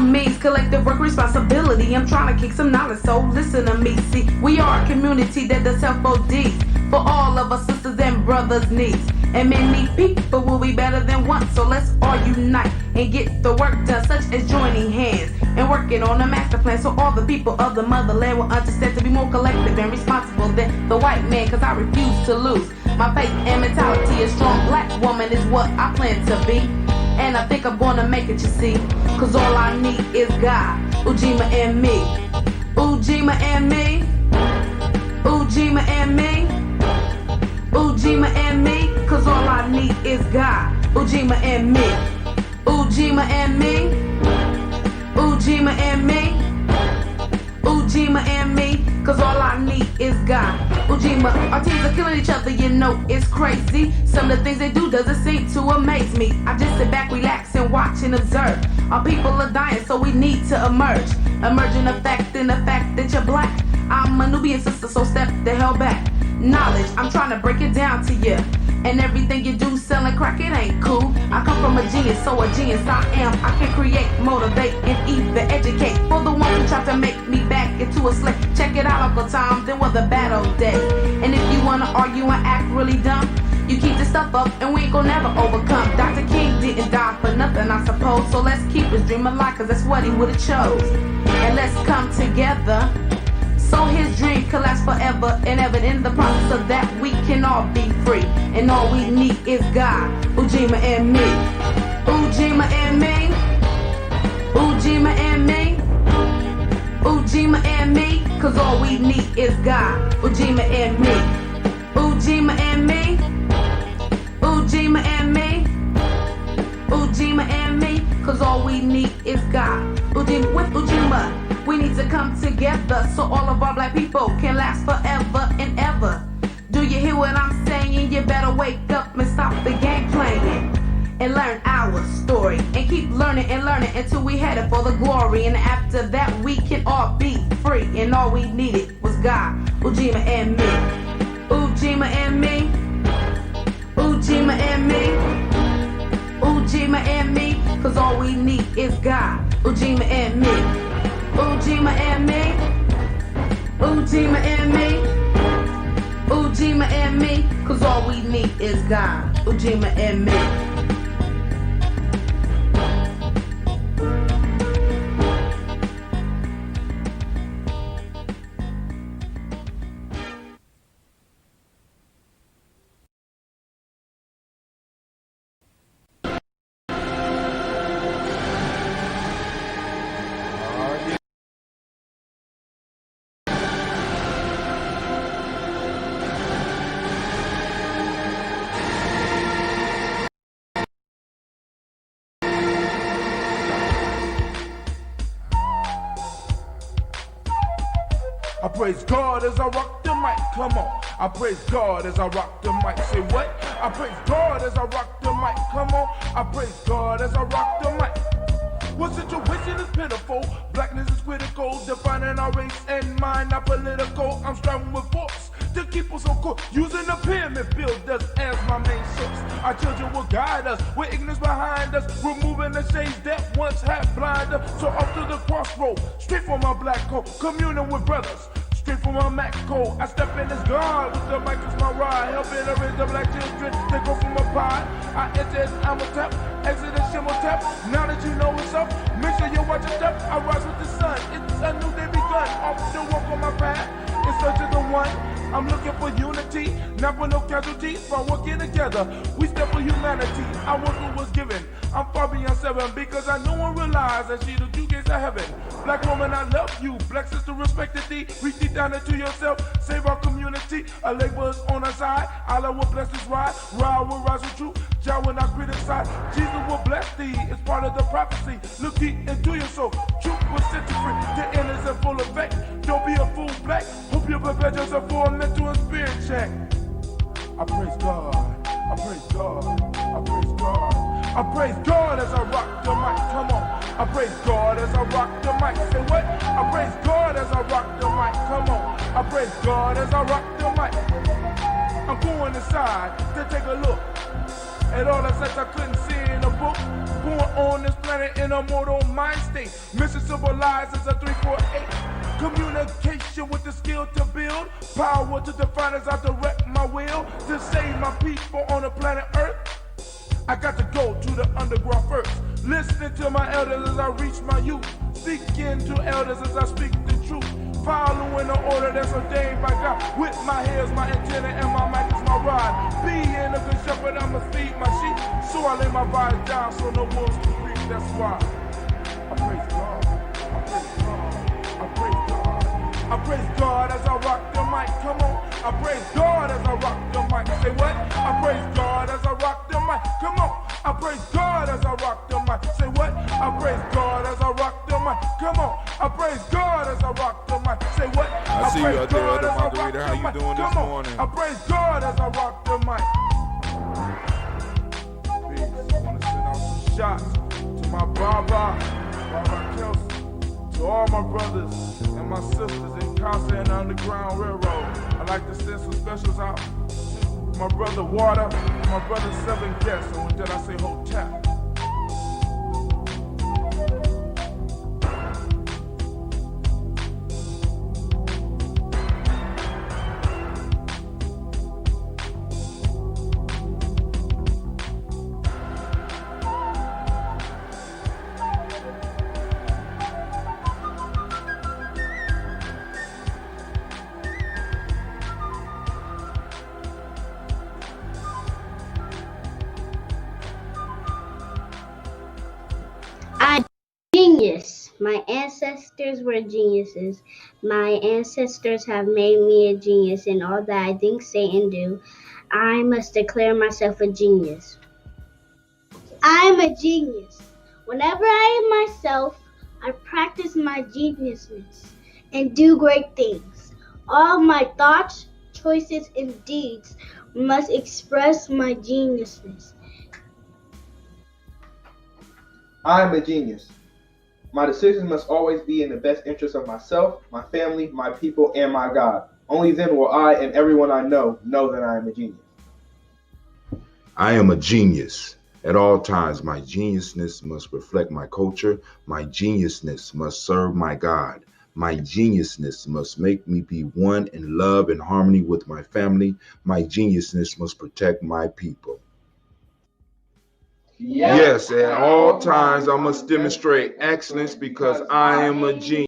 means collective work responsibility. I'm trying to kick some knowledge, so listen to me. See, we are a community that does help ODs for all of our sisters and brothers' needs. And many people will be better than one, so let's all unite and get the work done, such as joining hands and working on a master plan, so all the people of the motherland will understand to be more collective and responsible than the white man, cause I refuse to lose my faith and mentality. A strong black woman is what I plan to be, and I think I'm gonna make it, you see, cause all I need is God, Ujima and me, Ujima and me, Ujima and me, Ujima and me, cause all I need is God, Ujima and me, Ujima and me, Ujima and me, Ujima and me, cause all I need is God, Ujima. Our teams are killing each other, you know it's crazy. Some of the things they do doesn't seem to amaze me. I just sit back, relax, and watch and observe. Our people are dying, so we need to emerge. Emerging the fact in the fact that you're black. I'm a Nubian sister, so step the hell back. Knowledge, I'm trying to break it down to you. And everything you do selling crack, it ain't cool. I come from a genius, so a genius I am. I can create, motivate, and even educate. For the ones who try to make me back into a slave, check it out, Uncle Tom, then was a bad old day. And if you wanna argue and act really dumb, you keep this stuff up and we ain't gonna never overcome. Dr. King didn't die for nothing, I suppose. So let's keep his dream alive, cause that's what he would've chose. And let's come together so his dream can last forever and ever. In the process of that, we can all be free. And all we need is God, Ujima and me, Ujima and me, Ujima and me, Ujima and me, cause all we need is God, Ujima and me, Ujima and me, Ujima and me, Ujima and me, cause all we need is God, Ujima. With Ujima, we need to come together so all of our black people can last forever and ever. Do you hear what I'm saying? You better wake up and stop the game playing and learn our story and keep learning and learning until we headed for the glory. And after that we can all be free, and all we needed was God, Ujima and me, Ujima and me, Ujima and me, Ujima and me, cause all we need is God, Ujima and me, Ujima and me, Ujima and me, Ujima and me, cause all we need is God, Ujima and me. I praise God as I rock the mic, come on. I praise God as I rock the mic, say what? I praise God as I rock the mic, come on. I praise God as I rock the mic. What situation is pitiful? Blackness is critical, defining our race and mind, not political. I'm striving with force to keep us on course, using the pyramid builders as my main source. Our children will guide us with ignorance behind us, removing the shades that once had blinded us. So off to the crossroad, straight from my black coat, communing with brothers. Straight from my Mac code, I step in as God with the mic as my ride, helping to raise the black children. They go from a pie. I enter as I'm a tap, exit as Shimo tap. Now that you know what's up, make sure you watch your step. I rise with the sun, it's a new day begun. Off the walk on my path, in search of the one. I'm looking for unity, not for no casualties. By working together, we step for humanity. I was what was given. I'm far beyond 7 because I know and realize that she the two gates of heaven. Black woman, I love you. Black sister, respect thee. Reach deep down into yourself. Save our community. A labor's on our side. Allah will bless this ride. Ra will rise with truth. Jah will not criticize. Jesus will bless thee. It's part of the prophecy. Look deep into your soul. Truth will set you free. The end is in full effect. Don't be a fool, black. Hope you prepare yourself for a mental and spirit check. I praise God. I praise God. I praise God. I praise God as I rock the mic, come on. I praise God as I rock the mic, say what? I praise God as I rock the mic, come on. I praise God as I rock the mic. I'm going inside to take a look at all the sights I couldn't see in a book. Born on this planet. planet in a mortal mind state. Mission civilized is a 348. Communication with the skill to build. Power to define as I direct my will. To save my people on the planet Earth, I got to go to the underground first. Listening to my elders as I reach my youth. Speaking to elders as I speak the truth. Following the order that's ordained by God. With my hair's my antenna and my mic is my rod. Being a good shepherd, I'ma feed my sheep. So I lay my vibes down so no wolves can creep. That's why I praise God. I praise God. I praise God. I praise God as I rock the mic. Come on. I praise God as I rock the mic. Say what? I praise God as I rock the mic. Come on. I praise God as I rock the mic. Say what? I praise God as I rock the mic. Come on. I praise God as I rock the mic. Say what? I see you out there, other moderator. How you doing this morning? I praise God as I rock the mic. Peace. I want to send out some shots to my Baba Kelsey, to all my brothers and my sisters in Casa and Underground Railroad. I'd like to send some specials out to my brother Water, my brother Seven Guests, and with that I say hotel. Genius. My ancestors were geniuses. My ancestors have made me a genius in all that I think, say, and do. I must declare myself a genius. I'm a genius. Whenever I am myself, I practice my geniusness and do great things. All my thoughts, choices, and deeds must express my geniusness. I'm a genius. My decisions must always be in the best interest of myself, my family, my people, and my God. Only then will I and everyone I know that I am a genius. I am a genius. At all times, my geniusness must reflect my culture. My geniusness must serve my God. My geniusness must make me be one in love and harmony with my family. My geniusness must protect my people. Yes, at all times I must demonstrate excellence because I am a genius.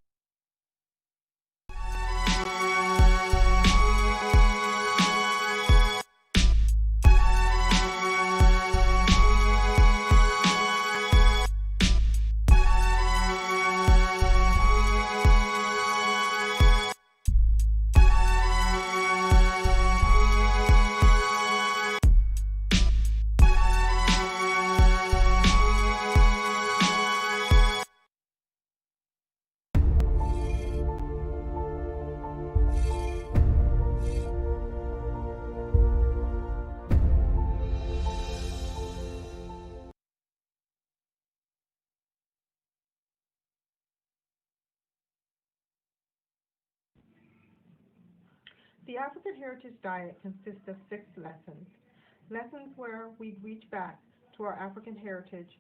The African Heritage Diet consists of 6 lessons. Lessons where we reach back to our African heritage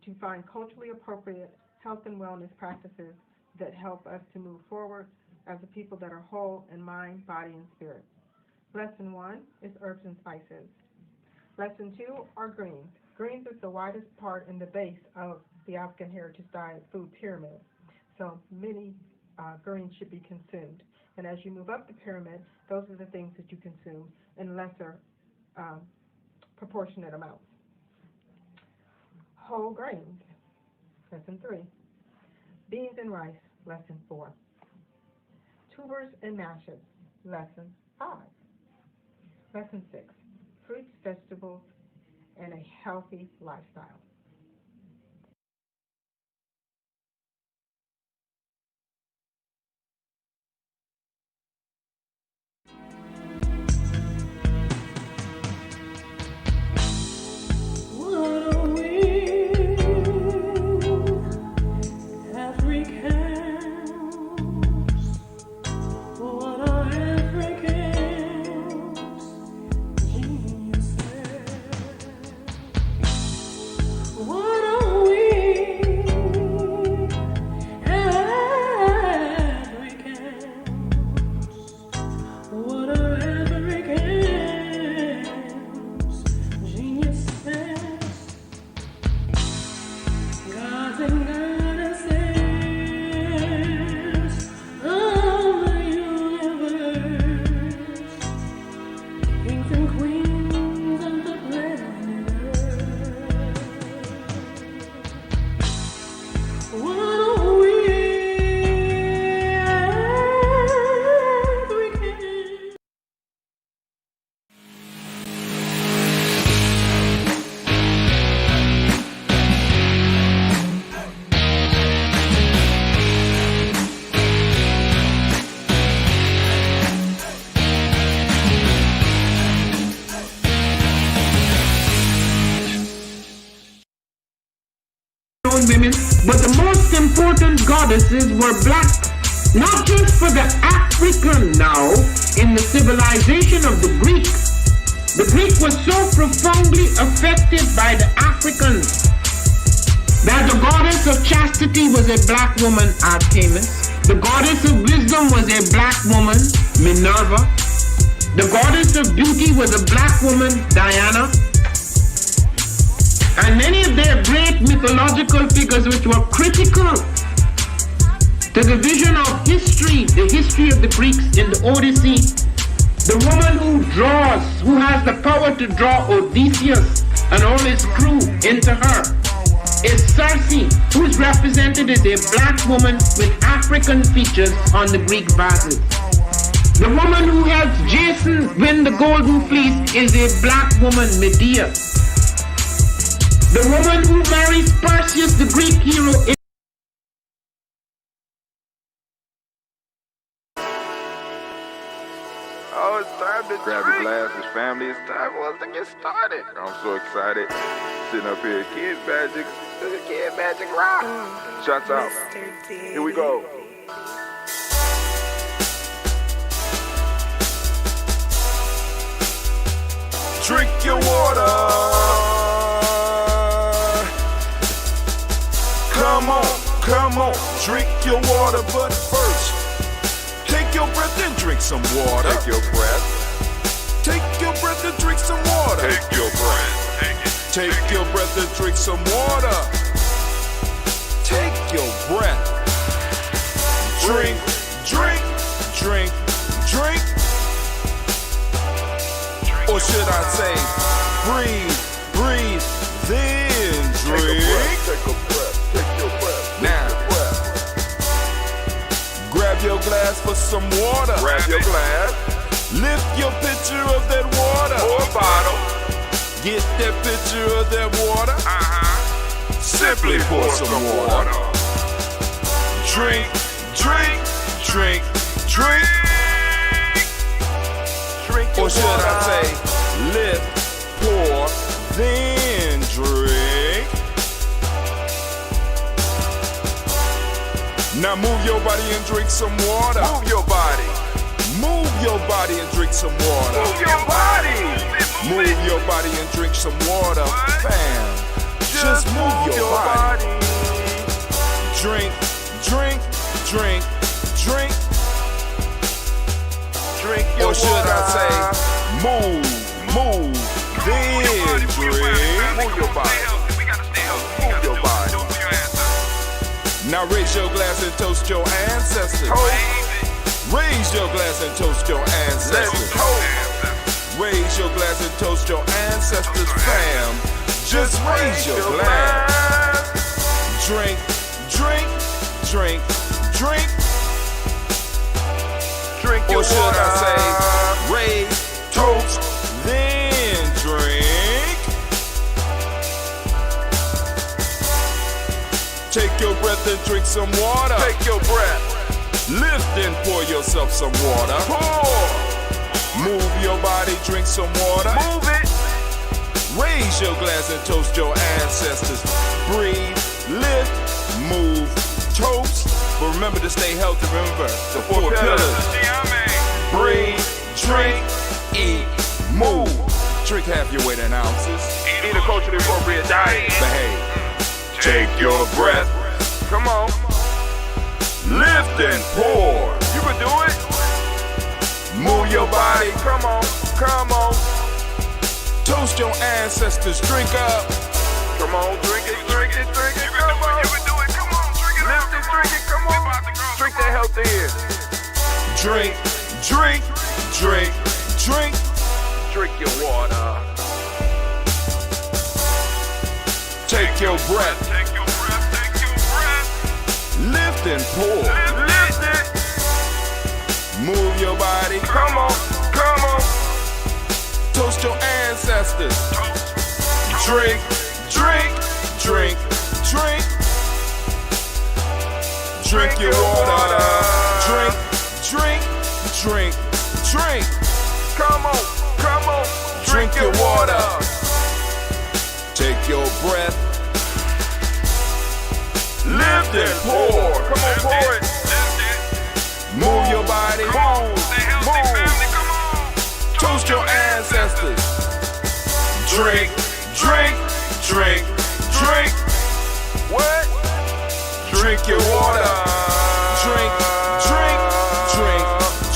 to find culturally appropriate health and wellness practices that help us to move forward as a people that are whole in mind, body, and spirit. Lesson 1 is herbs and spices. Lesson 2 are greens. Greens is the widest part in the base of the African Heritage Diet food pyramid, so many greens should be consumed. And as you move up the pyramid, those are the things that you consume in lesser proportionate amounts. Whole grains, lesson 3. Beans and rice, lesson 4. Tubers and mashes, lesson 5. Lesson 6. Fruits, vegetables, and a healthy lifestyle. women, but the most important goddesses were black. Not just for the African now, in the civilization of the Greek. The Greek was so profoundly affected by the Africans that the goddess of chastity was a black woman, Artemis. The goddess of wisdom was a black woman, Minerva. The goddess of beauty was a black woman, Diana. And many of their great mythological figures which were critical to the vision of history, the history of the Greeks in the Odyssey. The woman who has the power to draw Odysseus and all his crew into her is Circe, who is represented as a black woman with African features on the Greek vases. The woman who helps Jason win the golden fleece is a black woman, Medea. The woman who marries Perseus, the Greek hero, is Oh, it's time to grab your glasses, family. It's time for us to get started. I'm so excited. Sitting up here, Kid Magic Rock. Shots out. Here we go. Drink your water. Come on, drink your water, but first, take your breath and drink some water. Take your breath. Take your breath and drink some water. Take your breath. Take your breath and drink some water. Take your breath. Drink. Or should I say, breathe, then drink. Take a breath. Take your breath. Now, grab your glass for some water. Grab your glass. Lift your pitcher of that water. Or bottle. Get that pitcher of that water. Simply pour some water. Drink. Or should I say, lift, pour, then drink. Now move your body and drink some water. Move your body and drink some water. Move your body and drink some water. Fam, just move your body. Drink. Or should I say, move, then drink. Move your body. Now raise your glass and toast your ancestors. Raise your glass and toast your ancestors. Raise your glass and toast your ancestors, fam. Just raise your glass. Drink. Or should I say, raise, toast, then drink. Take your breath and drink some water. Take your breath. Lift and pour yourself some water. Pour. Move your body, drink some water. Move it. Raise your glass and toast your ancestors. Breathe, lift, move, toast. But remember to stay healthy. Remember the four pillars. Breathe, drink, eat, move. Drink half your weight in ounces. Eat a culturally appropriate diet. Behave. Take your breath. Come on. Lift and pour. You can do it. Move your body. Come on. Toast your ancestors. Drink up. Come on, drink it. Come on. You can do it. Come on, drink it. Lift and drink it. Come on. Drink that health in. Drink. Drink your water. Take your breath. Lift and pour. Lift it. Move your body. Come on. Toast your ancestors. Drink. Drink your water. Drink. Come on. Drink your water. Take your breath. Lift it, pour. Come on, pour it. Move your body. Move. Toast your ancestors. Drink, drink, drink, drink. What? Drink your water. Drink, drink, drink,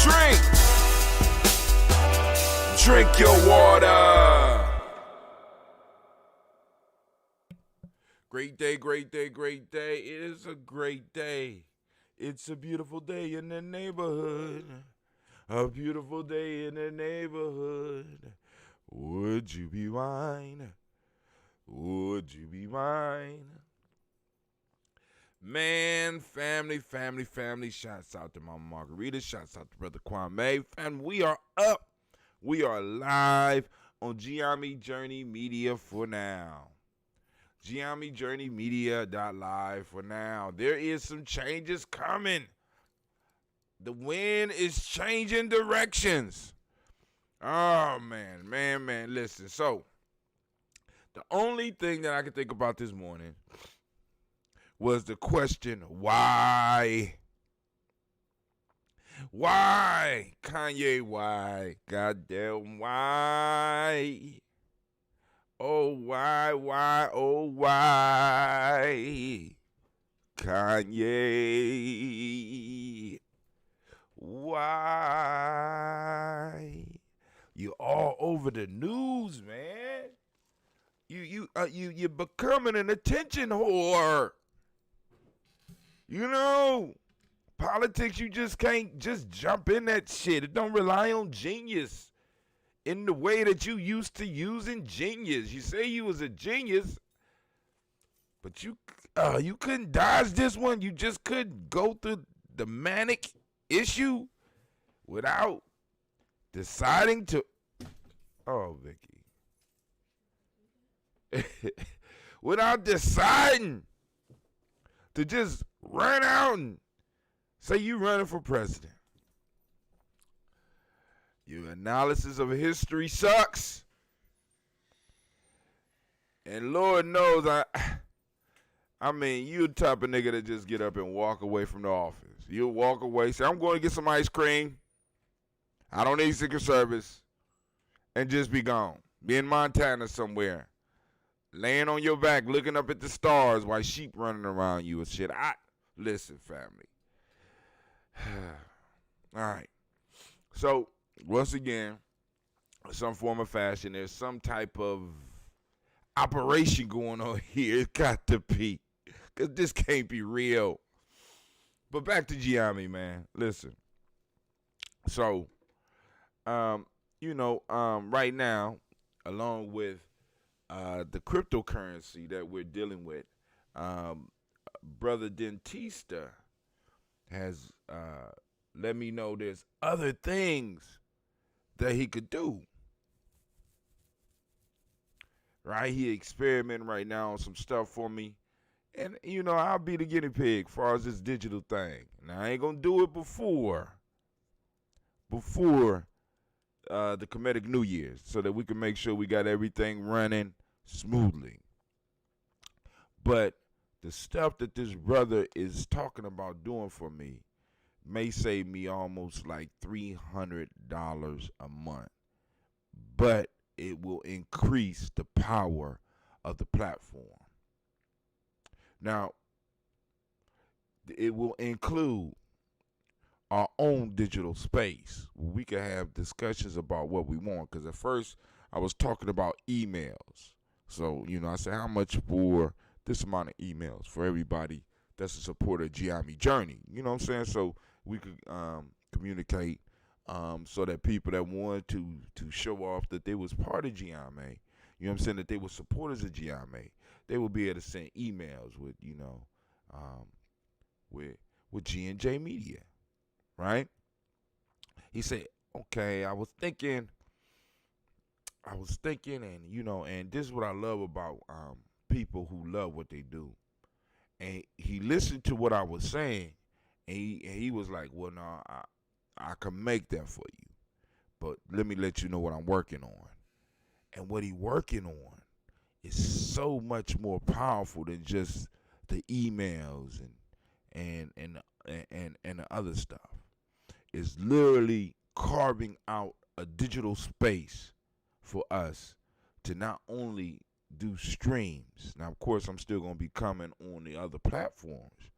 drink. Drink your water. Great day, great day, great day. It is a great day. It's a beautiful day in the neighborhood. A beautiful day in the neighborhood. Would you be mine? Would you be mine? Man, family. Shouts out to Mama Margarita. Shouts out to Brother Kwame. And we are up. We are live on Gye-Nyame Journey Media for now. Gye-Nyame Journey Media.live for now. There is some changes coming. The wind is changing directions. Oh, man. Listen, so the only thing that I could think about this morning was the question, why? Why? Kanye, why? Goddamn, why? Oh, why? Oh, why? Kanye, why? You all over the news, man. You're becoming an attention whore. You know, politics, you just can't just jump in that shit. It don't rely on genius in the way that you used to using genius. You say you was a genius, but you couldn't dodge this one. You just couldn't go through the manic issue without deciding to, Vicky, without deciding to just run out and say you running for president. Your analysis of history sucks. And Lord knows, I mean, you the type of nigga that just get up and walk away from the office. You'll walk away, say, I'm going to get some ice cream. I don't need Secret Service. And just be gone. Be in Montana somewhere. Laying on your back, looking up at the stars while sheep running around you and shit. Listen, family. All right. So, once again, some form of fashion, there's some type of operation going on here. It's got to be. Because this can't be real. But back to Gye-Nyame, man. Listen. So, right now, along with the cryptocurrency that we're dealing with, Brother Dentista has let me know there's other things that he could do. Right? He experimenting right now on some stuff for me. And, I'll be the guinea pig as far as this digital thing. Now, I ain't going to do it before the Comedic New Year's so that we can make sure we got everything running smoothly. But the stuff that this brother is talking about doing for me may save me almost like $300 a month. But it will increase the power of the platform. Now, it will include our own digital space. We can have discussions about what we want. Because at first, I was talking about emails. So, I said, how much for this amount of emails for everybody that's a supporter of Gye-Nyame Journey? You know what I'm saying? So, we could communicate so that people that wanted to show off that they was part of Gye-Nyame, you know what I'm saying, that they were supporters of Gye-Nyame, they would be able to send emails with, with G&J Media, right? He said, okay, I was thinking, and, and this is what I love about people who love what they do. And he listened to what I was saying, and he was like, well, no, I can make that for you, but let me let you know what I'm working on. And what he working on is so much more powerful than just the emails and the other stuff. It's literally carving out a digital space for us to not only do streams. Now, of course, I'm still going to be coming on the other platforms,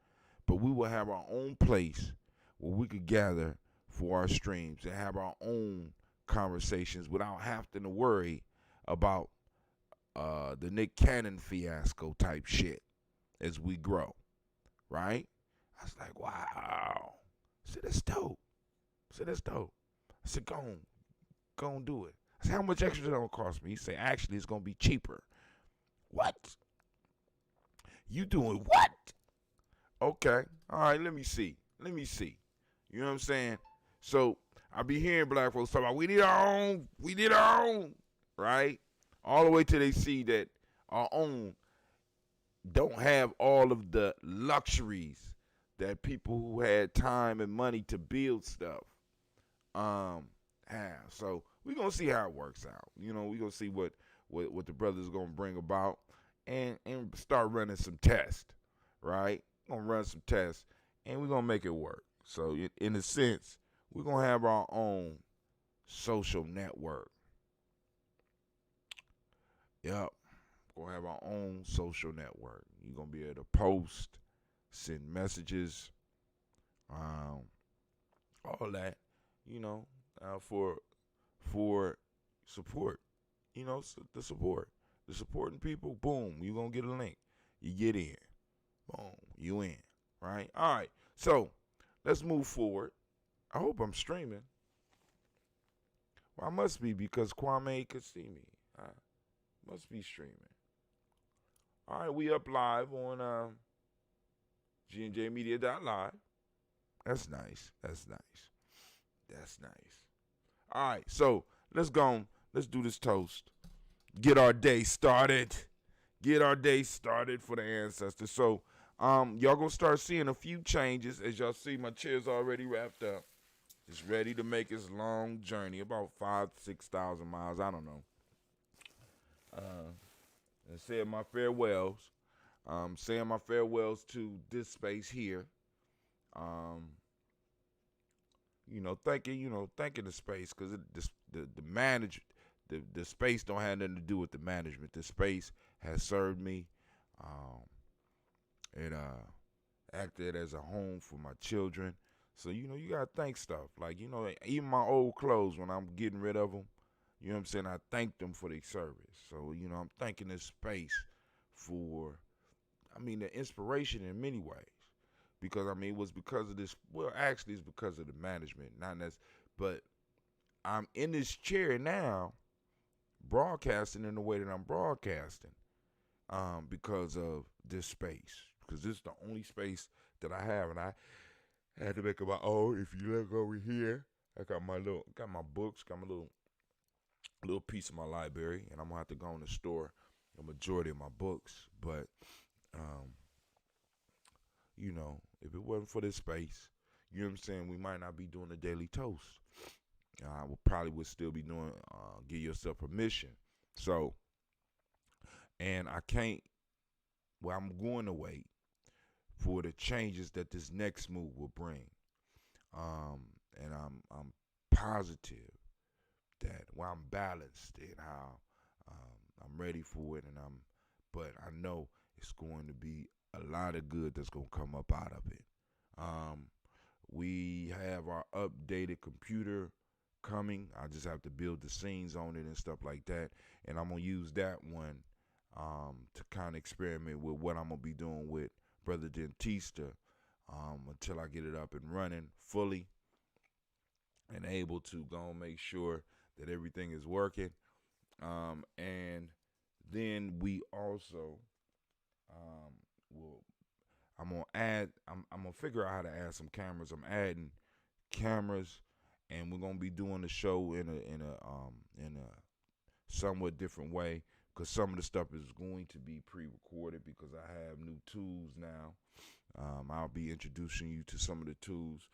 but we will have our own place where we could gather for our streams and have our own conversations without having to worry about the Nick Cannon fiasco type shit as we grow, right? I was like, wow. I said, that's dope. I said, go on, do it. I said, how much extra is it going to cost me? He said, actually, it's going to be cheaper. What? You doing what? Okay. All right, let me see. You know what I'm saying? So I be hearing black folks talk about we need our own, right? All the way till they see that our own don't have all of the luxuries that people who had time and money to build stuff have. So we're gonna see how it works out. You know, we're gonna see what the brothers are gonna bring about and start running some tests, right? We're gonna run some tests and we're gonna make it work. So in a sense, we're gonna have our own social network. Yep. We're gonna have our own social network. You're gonna be able to post, send messages, all that, you know, for support. You know, the supporting people. Boom, you gonna get a link. You get in. Boom, you in. Right. All right. So let's move forward. I hope I'm streaming. Well, I must be because Kwame could see me. I must be streaming. All right, we up live on GNJmedia.live. That's nice. All right, so let's go. Let's do this toast. Get our day started. For the ancestors. So y'all gonna start seeing a few changes. As y'all see, my chair's already wrapped up. It's ready to make its long journey, about 5,000-6,000 miles. I don't know. And saying my farewells. Saying my farewells to this space here. Thanking the space because the space don't have nothing to do with the management. The space has served me. It acted as a home for my children. So, you got to thank stuff. Like, even my old clothes, when I'm getting rid of them, you know what I'm saying? I thank them for their service. So, I'm thanking this space for, the inspiration in many ways. Because, it was because of this. Well, actually, it's because of the management. But I'm in this chair now, broadcasting in the way that I'm broadcasting because of this space. Because this is the only space that I have. And I had to make it my own. If you look over here, I got my books, got my little piece of my library, and I'm gonna have to go in the store the majority of my books. But if it wasn't for this space, you know what I'm saying, we might not be doing a daily toast. We probably would still be doing Give Yourself Permission. So, and I'm going to wait for the changes that this next move will bring. And I'm positive that I'm balanced and how I'm ready for it, but I know it's going to be a lot of good that's going to come up out of it. We have our updated computer coming. I just have to build the scenes on it and stuff like that, and I'm going to use that one to kind of experiment with what I'm going to be doing with Brother Dentista until I get it up and running fully and able to go and make sure that everything is working. And then we also I'm gonna figure out how to add some cameras. I'm adding cameras, and we're gonna be doing the show in a somewhat different way, because some of the stuff is going to be pre-recorded because I have new tools now. I'll be introducing you to some of the tools.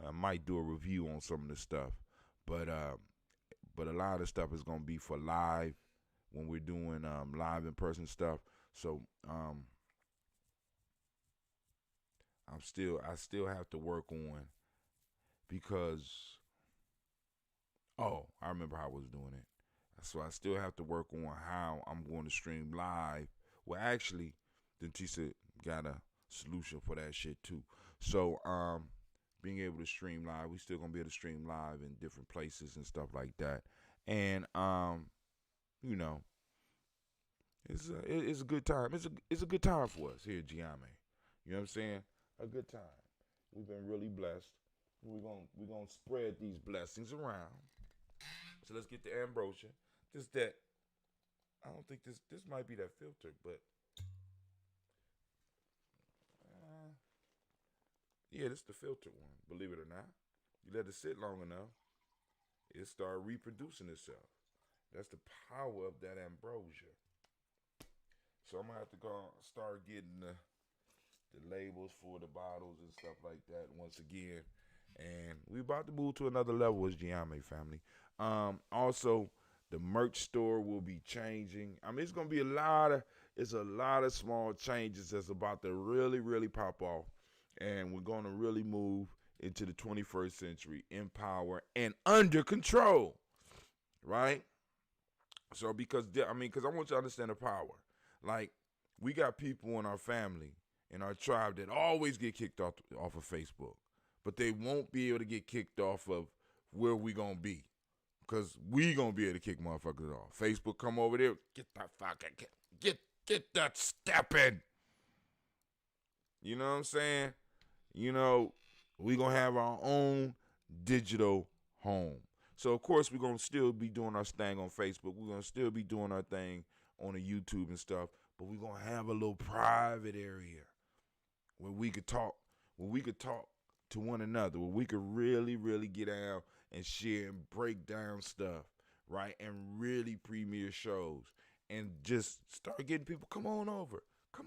I might do a review on some of the stuff, but a lot of the stuff is going to be for live when we're doing live in person stuff. So I still have to work on, because I remember how I was doing it. So I still have to work on how I'm going to stream live. Well, actually, Dentista got a solution for that shit too. So being able to stream live, we still gonna be able to stream live in different places and stuff like that. And you know, it's a good time. It's a good time for us here at Gye-Nyame. You know what I'm saying? A good time. We've been really blessed. We're gonna spread these blessings around. So let's get the ambrosia. Just that, I don't think this might be that filter, but yeah, this is the filtered one. Believe it or not, you let it sit long enough, it start reproducing itself. That's the power of that ambrosia. So I'm gonna have to go start getting the labels for the bottles and stuff like that once again. And we about to move to another level as Gye-Nyame family. Also, the merch store will be changing. I mean, it's gonna be a lot of small changes that's about to really, really pop off. And we're gonna really move into the 21st century in power and under control. Right? So because I want you to understand the power. Like, we got people in our family, in our tribe, that always get kicked off of Facebook, but they won't be able to get kicked off of where we gonna be, because we gonna be able to kick motherfuckers off. Facebook come over there, get that fucking get that stepping. You know what I'm saying? You know, we gonna have our own digital home. So of course we're gonna still be doing our thing on Facebook. We're gonna still be doing our thing on the YouTube and stuff, but we're gonna have a little private area where we could talk, to one another, where we could really, really get out and share and break down stuff, right? And really premiere shows and just start getting people, come on over, come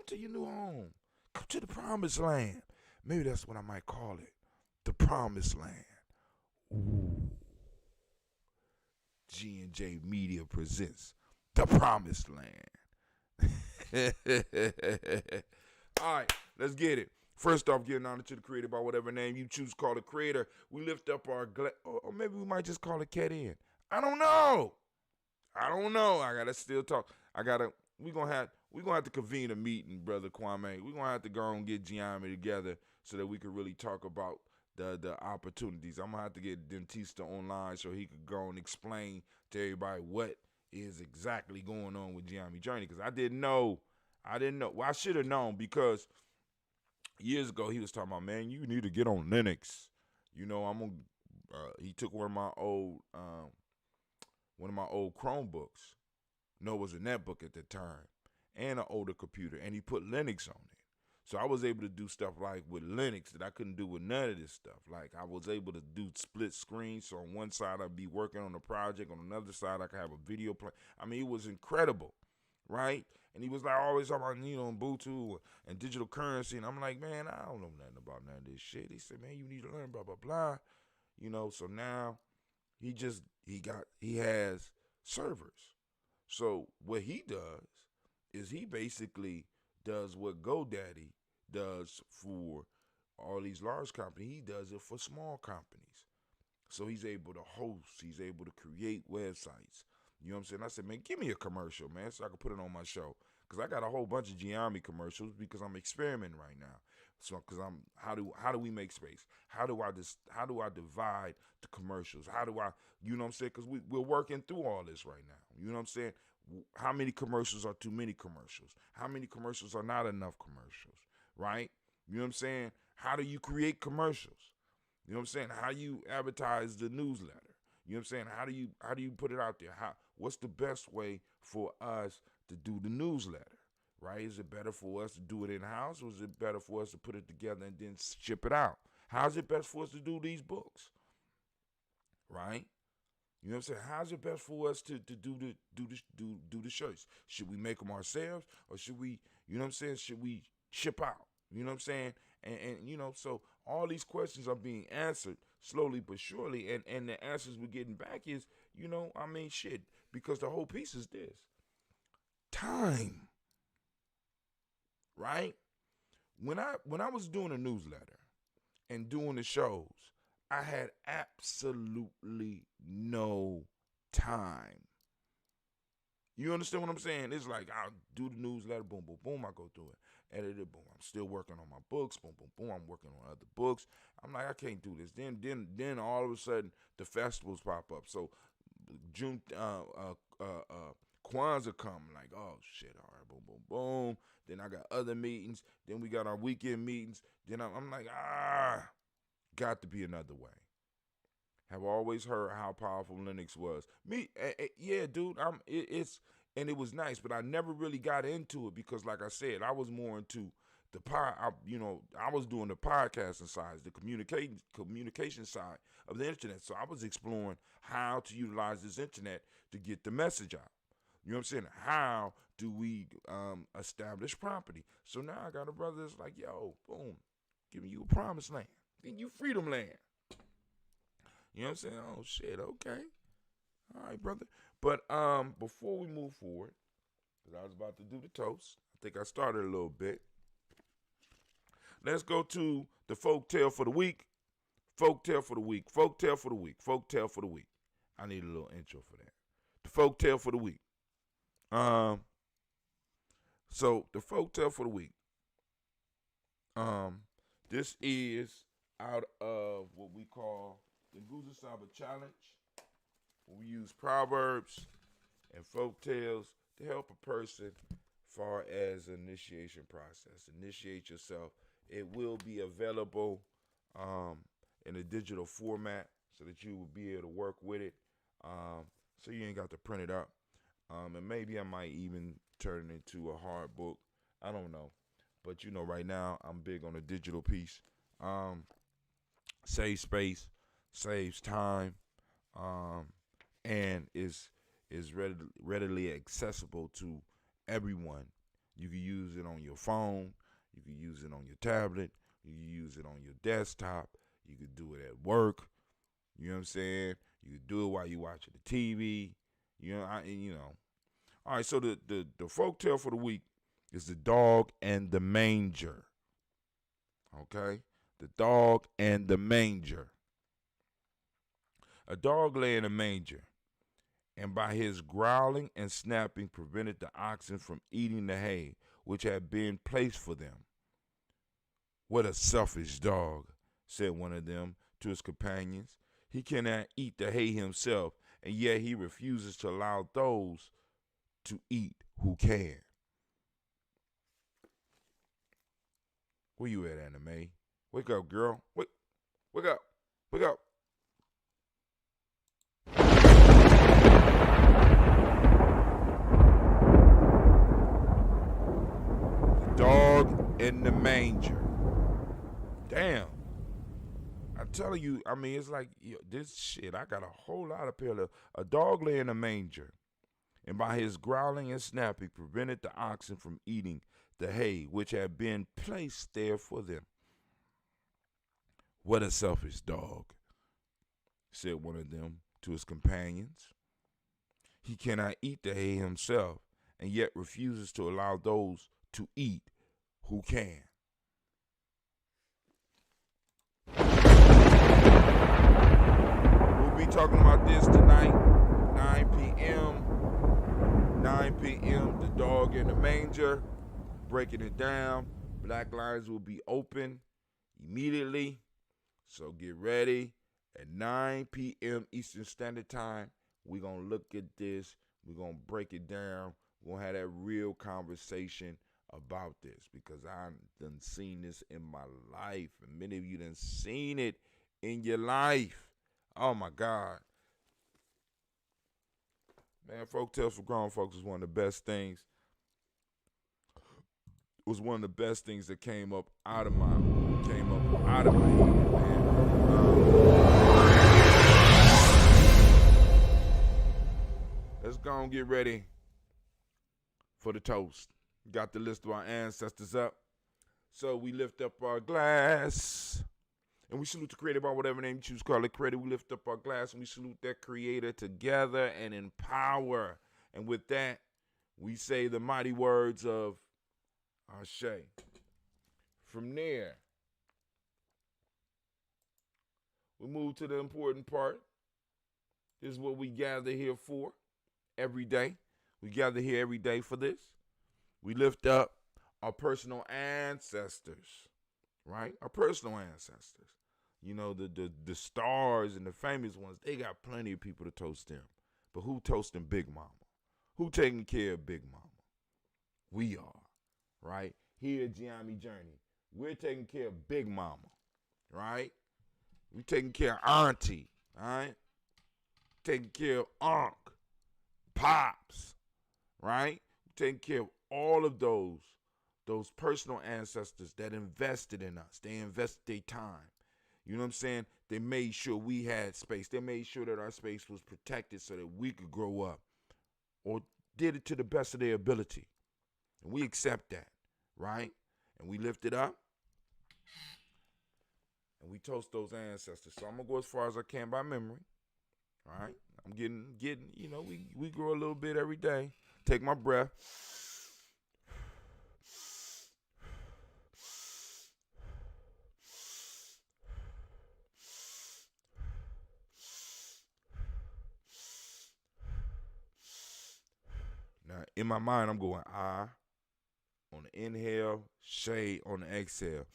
to your new home, come to the promised land. Maybe that's what I might call it, the promised land. Ooh. G&J Media presents the promised land. All right, let's get it. First off, giving honor to the creator by whatever name you choose to call the creator. We lift up our or maybe we might just call it Cat In. I don't know. I gotta still talk. We're gonna have to convene a meeting, brother Kwame. We're gonna have to go and get Gye-Nyame together so that we could really talk about the opportunities. I'm gonna have to get Dentista online so he could go and explain to everybody what is exactly going on with Gye-Nyame Journey, because I didn't know. Well, I should have known, because years ago he was talking about, man, you need to get on Linux. You know, he took one of my old Chromebooks. No, it was a netbook at the time, and an older computer, and he put Linux on it. So I was able to do stuff like with Linux that I couldn't do with none of this stuff. Like, I was able to do split screen. So on one side I'd be working on a project, on another side I could have a video play. I mean, it was incredible, right? And he was like always talking about, Ubuntu and digital currency. And I'm like, man, I don't know nothing about none of this shit. He said, man, you need to learn blah, blah, blah. So now he has servers. So what he does is he basically does what GoDaddy does for all these large companies. He does it for small companies. So he's able to host, he's able to create websites. You know what I'm saying? I said, man, give me a commercial, man, so I can put it on my show. Because I got a whole bunch of Gye-Nyame commercials, because I'm experimenting right now. So, because how do we make space? How do I divide the commercials? How do I, you know what I'm saying? Because we're working through all this right now. You know what I'm saying? How many commercials are too many commercials? How many commercials are not enough commercials? Right? You know what I'm saying? How do you create commercials? You know what I'm saying? How do you advertise the newsletter? You know what I'm saying? How do you put it out there? What's the best way for us to do the newsletter? Right? Is it better for us to do it in-house, or is it better for us to put it together and then ship it out? How's it best for us to do these books? Right? You know what I'm saying? How's it best for us to do the shirts? Should we make them ourselves, or should we, you know what I'm saying, should we ship out? You know what I'm saying? And so all these questions are being answered slowly but surely. And the answers we're getting back is, shit, because the whole piece is this. Time. Right? when I was doing a newsletter and doing the shows, I had absolutely no time. You understand what I'm saying? It's like I'll do the newsletter, boom, boom, boom. I go through it, edit it, boom. I'm still working on my books, boom, boom, boom. I'm working on other books. I'm like, I can't do this. Then all of a sudden the festivals pop up. So June, Kwanzaa come. Like, oh shit, all right, boom, boom, boom. Then I got other meetings. Then we got our weekend meetings. Then I'm like, got to be another way. Have always heard how powerful Linux was. Yeah, dude. And it was nice, but I never really got into it because, like I said, I was more into the I was doing the podcasting side, the communication side of the internet. So I was exploring how to utilize this internet to get the message out. You know what I'm saying? How do we establish property? So now I got a brother that's like, yo, boom, giving you a promised land, giving you freedom land. You know what I'm saying? Oh shit, okay. All right, brother. But before we move forward, because I was about to do the toast, I think I started a little bit. Let's go to the folktale for the week. Folktale for the week. Folktale for the week. Folktale for the week. I need a little intro for that. The folktale for the week. So the folktale for the week. This is out of what we call the Kujichagulia Challenge. We use proverbs and folk tales to help a person far as initiation process. Initiate yourself. It will be available in a digital format so that you will be able to work with it. So you ain't got to print it up. And maybe I might even turn it into a hard book. I don't know. But right now I'm big on a digital piece. Saves space, saves time, and is readily accessible to everyone. You can use it on your phone. You can use it on your tablet. You can use it on your desktop. You can do it at work. You know what I'm saying? You can do it while you're watching the TV. All right, so the folktale for the week is the dog and the manger. Okay? The dog and the manger. A dog lay in a manger, and by his growling and snapping prevented the oxen from eating the hay which had been placed for them. What a selfish dog, said one of them to his companions. He cannot eat the hay himself, and yet he refuses to allow those to eat who can. Where you at, Anime? Wake up, girl. Wake up. Wake up. The dog in the manger. Damn. I'm telling you, it's like this shit. I got a whole lot of pillows. A dog lay in a manger, and by his growling and snapping prevented the oxen from eating the hay which had been placed there for them. What a selfish dog, said one of them to his companions. He cannot eat the hay himself, and yet refuses to allow those to eat who can. We'll be talking about this tonight, 9 p.m. 9 p.m., the dog in the manger, breaking it down. Black lines will be open immediately, so get ready. At 9 p.m. Eastern Standard Time, we're going to look at this. We're going to break it down. We're going to have that real conversation about this because I done seen this in my life, and many of you done seen it in your life. Oh, my God. Man, folktales for grown folks was one of the best things. It was one of the best things that came up out of my head, man. Let's go and get ready for the toast. Got the list of our ancestors up. So we lift up our glass. And we salute the creator by whatever name you choose to call it creator. We lift up our glass and we salute that creator together and in power. And with that, we say the mighty words of Ashe. From there, we move to the important part. This is what we gather here for every day. We gather here every day for this. We lift up our personal ancestors, right? Our personal ancestors. You know, the stars and the famous ones, they got plenty of people to toast them. But who toasting Big Mama? Who taking care of Big Mama? We are, right? Here at Gye-Nyame Journey, we're taking care of Big Mama, right? We're taking care of Auntie, all right? Taking care of Unc, Pops, right? We're taking care of all of those personal ancestors that invested in us. They invested their time. You know what I'm saying? They made sure we had space. They made sure that our space was protected so that we could grow up, or did it to the best of their ability. And we accept that, right? And we lift it up. And we toast those ancestors. So I'm going to go as far as I can by memory. All right? I'm getting, you know, we grow a little bit every day. Take my breath. Now, in my mind, I'm going I on the inhale, Shay on the exhale.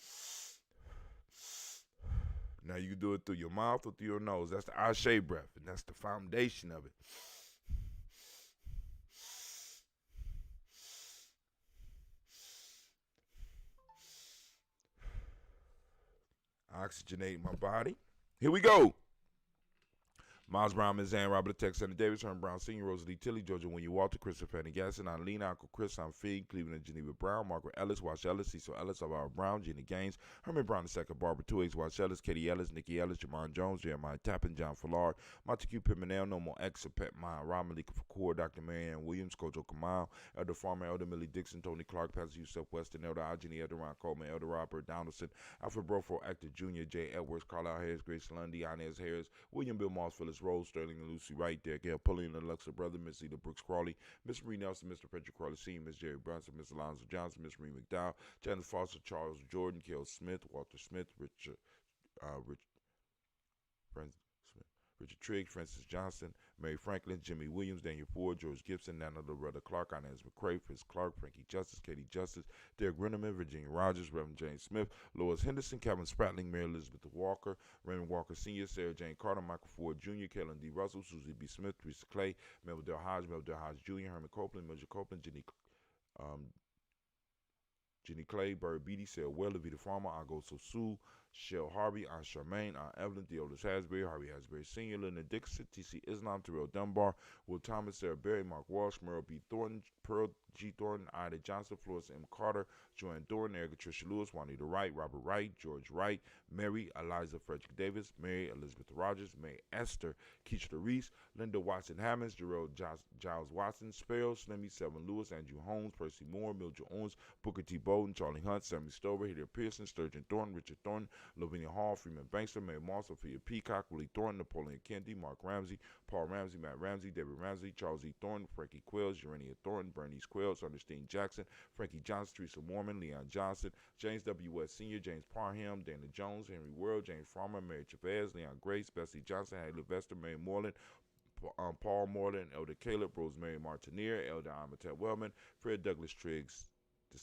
Now, you can do it through your mouth or through your nose. That's the I Shay breath, and that's the foundation of it. Oxygenate my body. Here we go. Miles Brown, Ms. Ann, Robert Tex, Senator Davis, Herman Brown Sr., Rosalie Tilly, Georgia Winnie Walter, Christopher Fanny Gasson, Lena, Uncle Chris, I'm Fig, Cleveland and Geneva Brown, Margaret Ellis, Wash Ellis, Cecil Ellis, Alvaro Brown, Gina Gaines, Herman Brown II, Barbara Two-Eggs, Wash Ellis, Katie Ellis, Nikki Ellis, Jamon Jones, Jeremiah Tappan, John Fallard, Montague Pimenel, No More X, Pet Mind, Rob Malika Fakour, Dr. Marianne Williams, Kojo Kamal, Elder Farmer, Elder Millie Dixon, Tony Clark, Pastor Yusuf Weston, Elder Ajani, Elder Ron Coleman, Elder Robert Donaldson, Alfred Broford, Actor Jr., J. Edwards, Carlisle Harris, Grace Lundy, Inez Harris, William Bill Moss, Phyllis Rose, Sterling and Lucy Wright there, Gail Pullian and Alexa Brother, Miss Eda Brooks Crawley, Miss Marie Nelson, Mr. Patrick Crawley Sr., Miss Jerry Brunson, Miss Alonzo Johnson, Miss Marie McDowell, Janet Foster, Charles Jordan, Kel Smith, Walter Smith, Richard Trigg, Francis Johnson, Mary Franklin, Jimmy Williams, Daniel Ford, George Gibson, Nana Loretta Clark, Inez McCrae, Fritz Clark, Frankie Justice, Katie Justice, Derek Grinneman, Virginia Rogers, Reverend James Smith, Lois Henderson, Kevin Spratling, Mary Elizabeth Walker, Raymond Walker Sr., Sarah Jane Carter, Michael Ford Jr., Kellen D. Russell, Susie B. Smith, Teresa Clay, Melville Del Hodge Jr., Herman Copeland, Mildred Copeland, Jenny Clay, Bird Beatty, Sarah Weller, Vita Farmer, Ago Sosu, Shell Harvey, Aunt Charmaine, Aunt Evelyn, Theodis Hasbury, Harvey Hasbury Sr., Linda Dixon, T.C. Islam, Terrell Dunbar, Will Thomas, Sarah Berry, Mark Walsh, Merle B. Thornton, Pearl G. Thornton, Ida Johnson, Florence M. Carter, Joanne Thornton, Erica Tricia Lewis, Juanita Wright, Robert Wright, George Wright, Mary Eliza Frederick Davis, Mary Elizabeth Rogers, May Esther, Keisha Reese, Linda Watson Hammonds, Jarrell Giles Watson, Sparrow, Slimmy, Seven Lewis, Andrew Holmes, Percy Moore, Mildred Owens, Booker T. Bowden, Charlie Hunt, Sammy Stover, Hilliard Pearson, Sturgeon Thornton, Richard Thornton, Lavinia Hall, Freeman Bankster, Mary Moss, Sophia Peacock, Willie Thornton, Napoleon Kennedy, Mark Ramsey, Paul Ramsey, Matt Ramsey, David Ramsey, Charles E. Thornton, Frankie Quells, Urania Thornton, Bernice Quells, Ernestine Jackson, Frankie Johnson, Teresa Mormon, Leon Johnson, James W. West Sr., James Parham, Dana Jones, Henry World, James Farmer, Mary Chavez, Leon Grace, Bessie Johnson, Haley Levester, Mary Moreland, Paul Moreland, Elder Caleb, Rosemary Martineer, Elder Amatet Wellman, Fred Douglas Triggs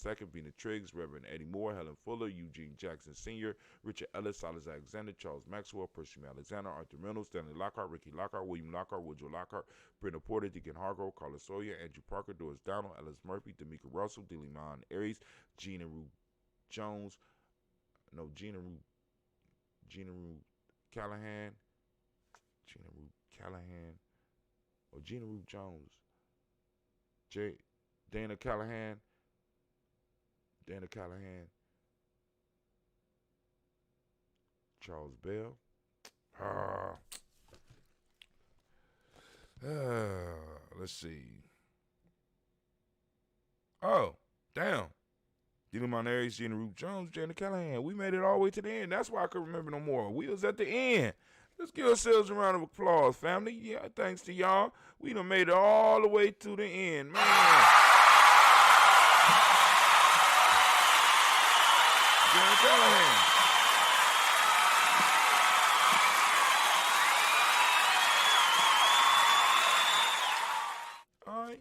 II, Vena Triggs, Reverend Eddie Moore, Helen Fuller, Eugene Jackson Sr., Richard Ellis, Silas Alexander, Charles Maxwell, Pershing Alexander, Arthur Reynolds, Stanley Lockhart, Ricky Lockhart, William Lockhart, Woodrow Lockhart, Brenda Porter, Deacon Hargrove, Carla Sawyer, Andrew Parker, Doris Donald, Ellis Murphy, D'Amica Russell, Dilliman Aries, Gina Rue Jones, Gina Rue Callahan, or Gina Rue Jones, Dana Callahan, Charles Bell. Let's see. Oh, damn. Dilliman Aries, Gina Rue Jones, Dana Callahan. We made it all the way to the end. That's why I couldn't remember no more. We was at the end. Let's give ourselves a round of applause, family. Yeah, thanks to y'all. We done made it all the way to the end, man. Callahan. All right.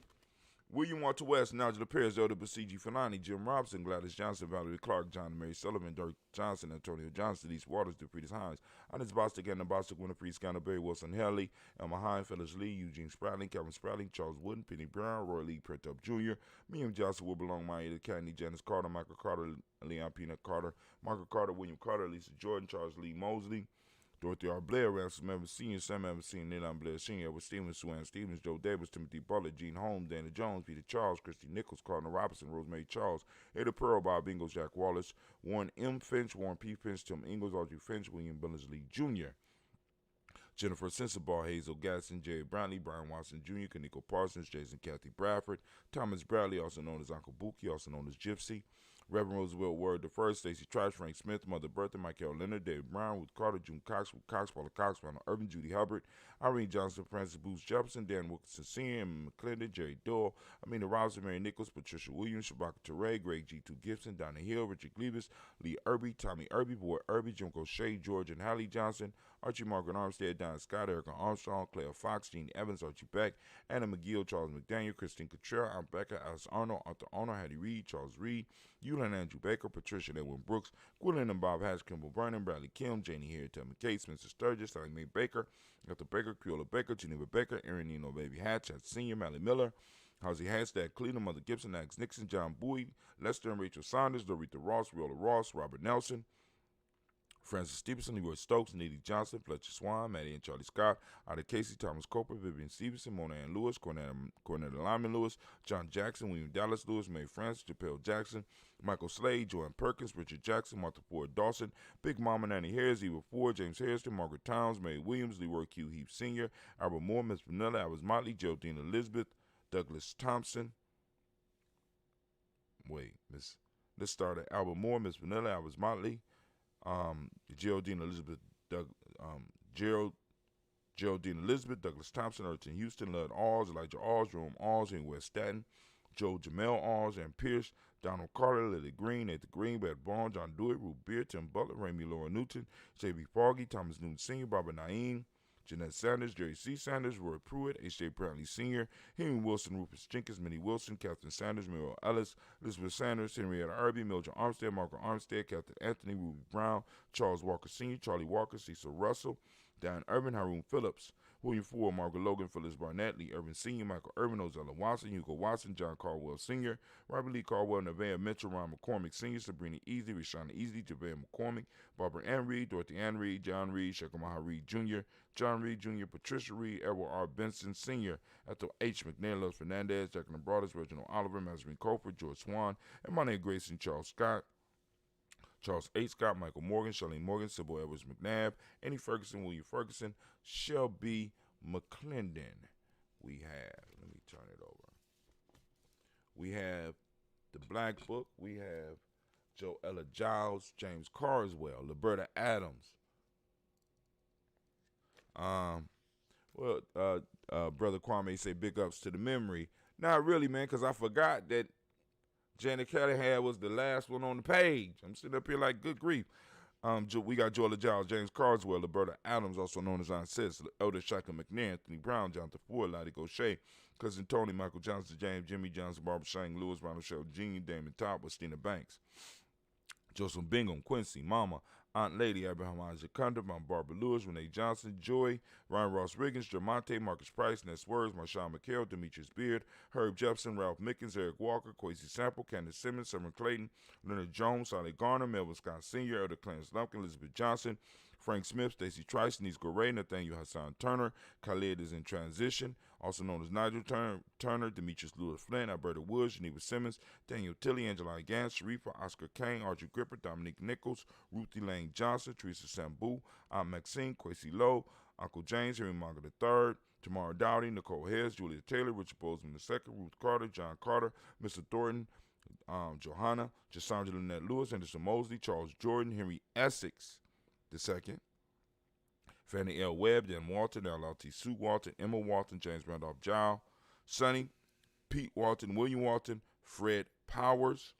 William Walter West, Nigel Perez, Elder Basiji Fanani, Jim Robinson, Gladys Johnson, Valerie Clark, John and Mary Sullivan, Dirk Johnson, Antonio Johnson, East Waters, DePretis Hines, Ernest Bostic, Anna Bostic, Winter Priest, Scanner Berry, Wilson Haley, Elma Hine, Phyllis Lee, Eugene Spratling, Kevin Spratling, Charles Wooden, Penny Brown, Roy Lee, Pertup Jr., William Johnson, Will Belong, Maya Academy, Janice Carter, Michael Carter, Leon Peanut Carter, Michael Carter, William Carter, Lisa Jordan, Charles Lee Mosley, Dorothy R. Blair, Ransom Evans Sr., Sam Evans Sr., Neil Blair Sr., Edward Stevens, Sue Stevens, Joe Davis, Timothy Butler, Gene Holmes, Dana Jones, Peter Charles, Christy Nichols, Cardinal Robinson, Rosemary Charles, Ada Pearl, Bob Ingalls, Jack Wallace, Warren M. Finch, Warren P. Finch, Tim Ingalls, Audrey Finch, William Billingsley Jr., Jennifer Sensabaugh, Hazel Gatson, Jerry Brownlee, Brian Watson Jr., Kaniko Parsons, Jason Kathy Bradford, Thomas Bradley, also known as Uncle Buki, also known as Gypsy, Reverend Roosevelt Word I, Stacey Trice, Frank Smith, Mother Bertha, Michael Leonard, David Brown, Ruth Carter, June Cox, Ruth Cox, Paula Cox, Ronald Urban, Judy Hubbard, Irene Johnson, Francis Booth Jefferson, Dan Wilkinson Sr., Emma McClendon, Jerry Doyle, Amina Robinson, Mary Nichols, Patricia Williams, Shabaka Teray, Greg G2 Gibson, Donna Hill, Richard Gleavis, Lee Irby, Tommy Irby, Boyd Irby, Jim O'Shea, George and Hallie Johnson, Archie Margaret Armstead, Don Scott, Erica Armstrong, Claire Fox, Jeannie Evans, Archie Beck, Anna McGill, Charles McDaniel, Christine Cottrell, Aunt Becca, Alice Arnold, Arthur Arnold, Hattie Reed, Charles Reed, Eulin Andrew Baker, Patricia Edwin Brooks, Gwendolyn and Bob Hatch, Kimball Vernon, Bradley Kim, Janie Harriet, Tubman Cates, Mr. Sturgis, Sally Mae Baker, Arthur Baker, Creola Baker, Geneva Baker, Aaron Nino Baby Hatch, Senior, Mally Miller, Howsey Hastad, Cleveland, Mother Gibson, Alex Nixon, John Bowie, Lester and Rachel Saunders, Dorita Ross, Riola Ross, Robert Nelson, Francis Stevenson, Leroy Stokes, Neely Johnson, Fletcher Swan, Maddie and Charlie Scott, Ida Casey, Thomas Coper, Vivian Stevenson, Mona Ann Lewis, Cornetta Lyman Lewis, John Jackson, William Dallas Lewis, Mae Francis, Japel Jackson, Michael Slade, Joanne Perkins, Richard Jackson, Martha Ford Dawson, Big Mama Nanny Harris, Eva Ford, James Harrison, Margaret Towns, Mary Williams, Leroy Q. Heap Sr., Albert Moore, Miss Vanilla, Alice Motley, Geraldine Elizabeth, Douglas Thompson. Let's start at Albert Moore, Miss Vanilla, Alice Motley, Geraldine Elizabeth, Geraldine Elizabeth, Douglas Thompson, Erton Houston, Lud Alls, Elijah Alls, Jerome Alls, in West Staten, Joe Jamel Alls, and Pierce, Donald Carter, Lily Green, Nathan Green, Beth Bond, John Dewitt, Ruth Beard, Tim Butler, Ramey Laura Newton, J.B. Foggy, Thomas Newton Sr., Barbara Naeem, Jeanette Sanders, Jerry C. Sanders, Roy Pruitt, H.J. Brantley Sr., Henry Wilson, Rufus Jenkins, Minnie Wilson, Catherine Sanders, Muriel Ellis, Elizabeth Sanders, Henrietta Irby, Mildred Armstead, Margaret Armstead, Captain Anthony, Ruby Brown, Charles Walker Sr., Charlie Walker, Cecil Russell, Dan Urban, Haroon Phillips, William Ford, Margaret Logan, Phyllis Barnett, Lee Urban Sr., Michael Urban, Ozella Watson, Hugo Watson, John Caldwell Sr., Robert Lee Caldwell, Nevaeh Mitchell, Ron McCormick Sr., Sabrina Easley, Rashana Easley, Javale McCormick, Barbara Ann Reed, Dorothy Ann Reed, John Reed, Shekamaha Reed Jr., John Reed Jr., Patricia Reed, Edward R. Benson Sr., Ethel H. McNair, Los Fernandez, Jacqueline Broadus, Reginald Oliver, Mazarine Colford, George Swan, and my name Grayson Charles Scott, Charles H. Scott, Michael Morgan, Charlene Morgan, Sybil Edwards McNabb, Annie Ferguson, William Ferguson, Shelby McClendon. We have, let me turn it over. We have the Black Book. We have Joella Giles, James Carswell, Liberta Adams. Brother Kwame say big ups to the memory. Not really, man, because I forgot that Janet Callahan was the last one on the page. I'm sitting up here like, good grief. We got Joella Giles, James Carswell, Liberta Adams, also known as Aunt Sis, Elder Shaka McNair, Anthony Brown, Jonathan Ford, Lottie Gaucher, Cousin Tony, Michael Johnson, James, Jimmy Johnson, Barbara Shang, Lewis, Ronald Shell Jr., Damon Top, Westina Banks, Joseph Bingham, Quincy, Mama, Aunt Lady, Abraham Isaac Cunder, Mount Barbara Lewis, Renee Johnson, Joy, Ryan Ross Riggins, Jermonte, Marcus Price, Ness Words, Marshawn McHale, Demetrius Beard, Herb Jepson, Ralph Mickens, Eric Walker, Quasi Sample, Candace Simmons, Summer Clayton, Leonard Jones, Sally Garner, Melvin Scott Sr., Elder Clarence Lumpkin, Elizabeth Johnson, Frank Smith, Stacey Trice, Denise Goray, Nathaniel Hassan Turner, Khalid is in transition, also known as Nigel Turner, Demetrius Lewis Flynn, Alberta Woods, Geneva Simmons, Daniel Tilley, Angela Gans, Sharifa, Oscar Kane, Archie Gripper, Dominique Nichols, Ruthie Lane Johnson, Teresa Sambu, Aunt Maxine, Quasi Lowe, Uncle James, Henry Margaret III, Tamara Dowdy, Nicole Harris, Julia Taylor, Richard Bozeman II, Ruth Carter, John Carter, Mr. Thornton, Johanna, Jasandra Lynette Lewis, Anderson Mosley, Charles Jordan, Henry Essex II, Fannie L. Webb, Dan Walton, L.L.T. Sue Walton, Emma Walton, James Randolph Jow, Sonny, Pete Walton, William Walton, Fred Powers,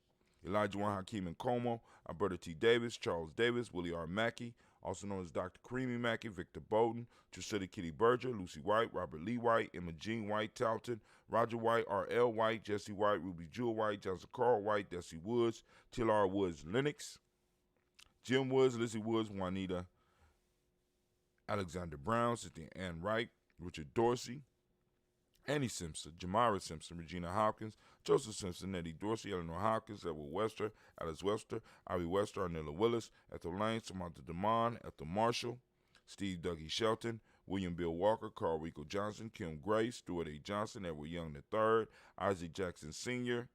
Elijah Juan Hakeem Nkomo, Alberta T. Davis, Charles Davis, Willie R. Mackey, also known as Dr. Kareem Mackey, Victor Bowden, Tricity Kitty Berger, Lucy White, Robert Lee White, Emma Jean White, Talton, Roger White, R.L. White, Jesse White, Ruby Jewel White, Johnson Carl White, Desi Woods, T.L.R. Woods, Lennox, Jim Woods, Lizzie Woods, Juanita, Alexander Brown, Cynthia Ann Wright, Richard Dorsey, Annie Simpson, Jamara Simpson, Regina Hopkins, Joseph Simpson, Eddie Dorsey, Eleanor Hopkins, Edward Wester, Alice Wester, Ivy Wester, Arnella Willis, Ethel Lane, Samantha DeMond, Ethel Marshall, Steve Dougie Shelton, William Bill Walker, Carl Rico Johnson, Kim Gray, Stuart A. Johnson, Edward Young III, Isaac Jackson Sr.,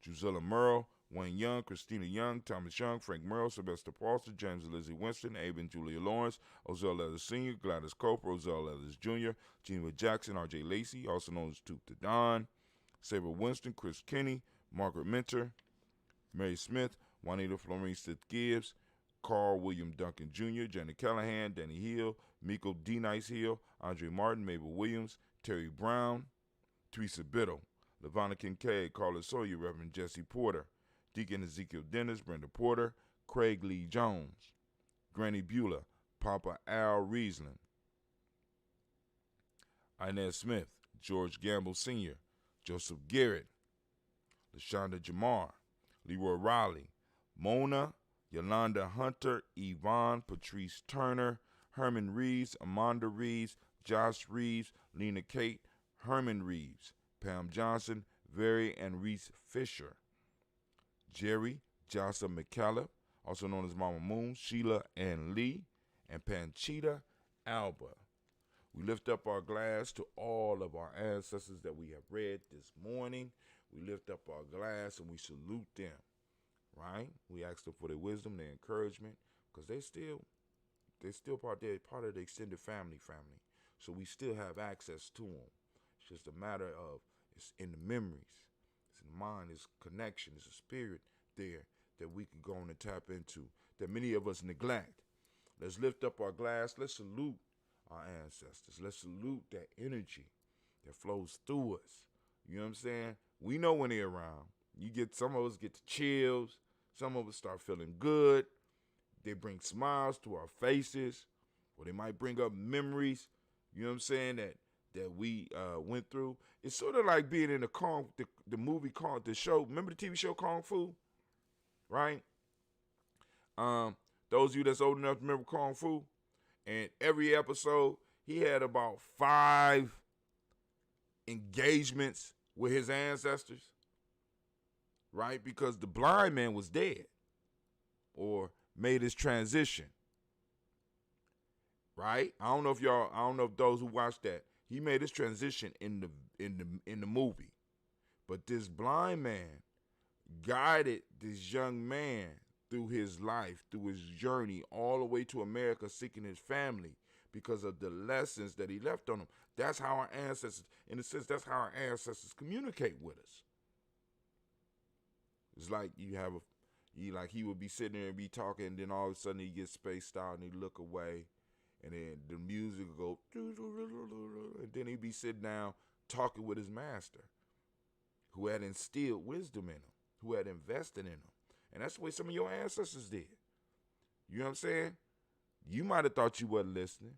Drusilla Merle, Wayne Young, Christina Young, Thomas Young, Frank Merle, Sylvester Foster, James and Lizzie Winston, Abe and Julia Lawrence, Ozell Leathers Sr., Gladys Cope, Ozell Leathers Jr., Geneva Jackson, R.J. Lacey, also known as Toop the Don, Saber Winston, Chris Kinney, Margaret Minter, Mary Smith, Juanita Florine Sith Gibbs, Carl William Duncan Jr., Janet Callahan, Danny Hill, Miko D. Nice Hill, Andre Martin, Mabel Williams, Terry Brown, Teresa Biddle, LaVonna Kincaid, Carla Sawyer, Reverend Jesse Porter, Deacon Ezekiel Dennis, Brenda Porter, Craig Lee Jones, Granny Beulah, Papa Al Riesling, Inez Smith, George Gamble Sr., Joseph Garrett, LaShonda Jamar, Leroy Riley, Mona, Yolanda Hunter, Yvonne, Patrice Turner, Herman Reeves, Amanda Reeves, Josh Reeves, Lena Kate, Herman Reeves, Pam Johnson, Very and Reese Fisher, Jerry, Jocelyn McCallum, also known as Mama Moon, Sheila Ann Lee, and Panchita Alba. We lift up our glass to all of our ancestors that we have read this morning. We lift up our glass and we salute them, right? We ask them for their wisdom, their encouragement, because they're still part of the extended family. So we still have access to them. It's just a matter of, it's in the memories. It's in the mind, it's connection, it's a spirit there that we can go on and tap into that many of us neglect. Let's lift up our glass. Let's salute our ancestors. Let's salute that energy that flows through us. You know what I'm saying? We know when they're around. Some of us get the chills. Some of us start feeling good. They bring smiles to our faces, or they might bring up memories. You know what I'm saying? That we went through. It's sort of like being in the movie called the show. Remember the TV show Kung Fu, right? Those of you that's old enough to remember Kung Fu, and every episode he had about 5 engagements with his ancestors, right? Because the blind man was dead or made his transition, right? I don't know if those who watched that. He made his transition in the movie, but this blind man guided this young man through his life, through his journey, all the way to America, seeking his family because of the lessons that he left on him. That's how our ancestors, in a sense, that's how our ancestors communicate with us. It's like he would be sitting there and be talking, and then all of a sudden he gets spaced out and he look away. And then the music will go, and then he'd be sitting down talking with his master, who had instilled wisdom in him, who had invested in him. And that's the way some of your ancestors did. You know what I'm saying? You might have thought you wasn't listening.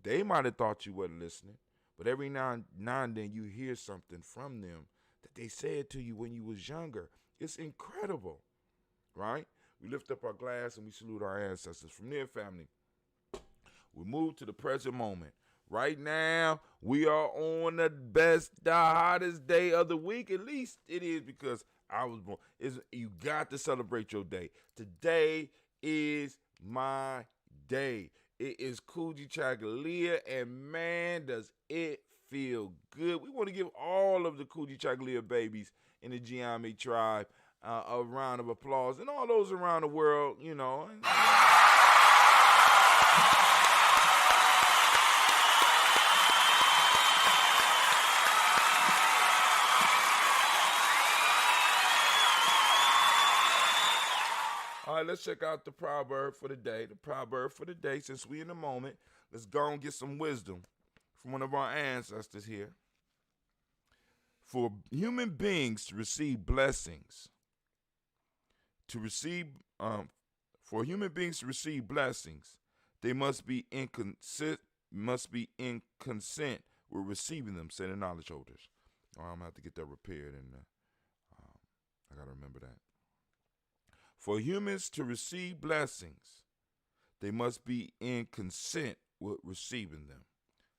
They might have thought you wasn't listening. But every now and then you hear something from them that they said to you when you was younger. It's incredible, right? We lift up our glass and we salute our ancestors. From their family, we move to the present moment. Right now, we are on the hottest day of the week. At least it is because I was born. You got to celebrate your day. Today is my day. It is Kujichagulia, and man, does it feel good. We want to give all of the Kujichagulia babies in the Gye-Nyame tribe a round of applause, and all those around the world, you know. All right, let's check out the proverb for the day. The proverb for the day, since we in the moment, let's go and get some wisdom from one of our ancestors here. For human beings to receive blessings, To receive, for human beings to receive blessings, they must be in consent with receiving them, said the knowledge holders. I'm gonna have to get that repaired, and I gotta remember that. For humans to receive blessings, they must be in consent with receiving them,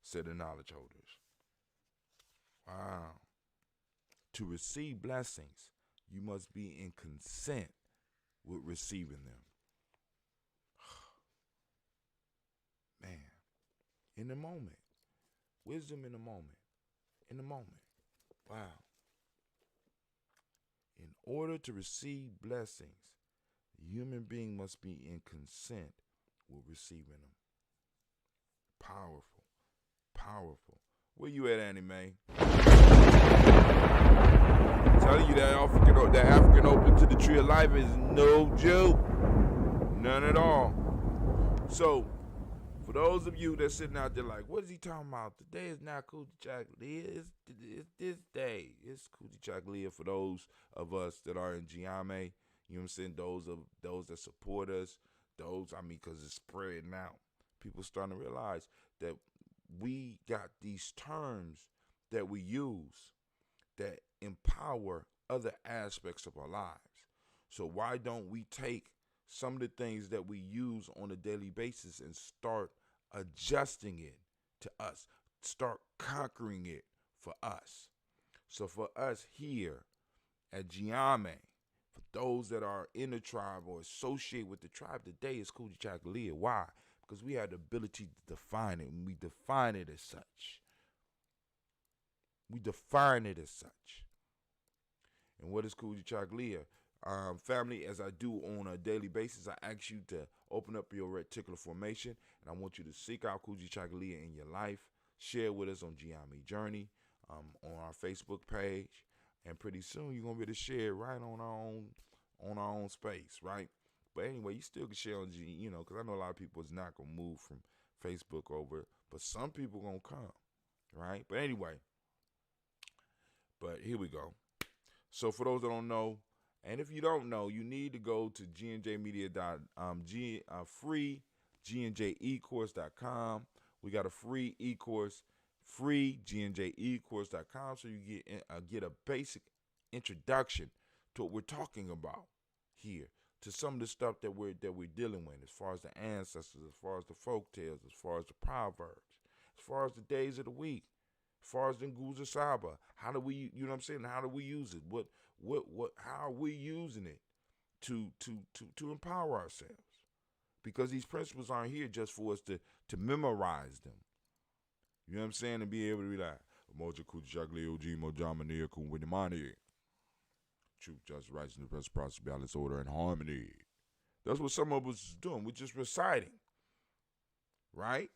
said the knowledge holders. Wow. To receive blessings, you must be in consent with receiving them. Man, in the moment. Wisdom in the moment. In the moment. Wow. In order to receive blessings, the human being must be in consent with receiving them. Powerful. Powerful. Where you at, Annie Mae? Telling you that African open to the tree of life is no joke. None at all. So, for those of you that's sitting out there like, what is he talking about? Today is not Kujichagulia. It's this day. It's Kujichagulia for those of us that are in Gye-Nyame. You know what I'm saying? Those that support us. Because it's spreading out. People starting to realize that we got these terms that we use that empower other aspects of our lives. So why don't we take some of the things that we use on a daily basis and start adjusting it to us, start conquering it for us. So for us here at Gye-Nyame, for those that are in the tribe or associate with the tribe, today is Kujichagulia. Why? Because we have the ability to define it, and we define it as such. We define it as such. And what is Kujichagulia? Family, as I do on a daily basis, I ask you to open up your reticular formation, and I want you to seek out Kujichagulia in your life. Share with us on Gye-Nyame Journey, on our Facebook page, and pretty soon you're gonna be able to share right on our own space, right? But anyway, you still can share on because I know a lot of people is not gonna move from Facebook over, but some people gonna come, right? But anyway, here we go. So for those that don't know, and if you don't know, you need to go to free GNJecourse.com. We got a free e-course, free GNJecourse.com, so you get a basic introduction to what we're talking about here, to some of the stuff that we're dealing with, as far as the ancestors, as far as the folk tales, as far as the proverbs, as far as the days of the week, as far as the Nguza Saba. How do we, you know what I'm saying? How do we use it? How are we using it to empower ourselves? Because these principles aren't here just for us to memorize them. You know what I'm saying? And be able to be like, Moja Kujichagulia Uji Mojamania Kuwinimani. Truth, justice, righteousness, rest, prosperity, balance, order, and harmony. That's what some of us is doing. We're just reciting. Right?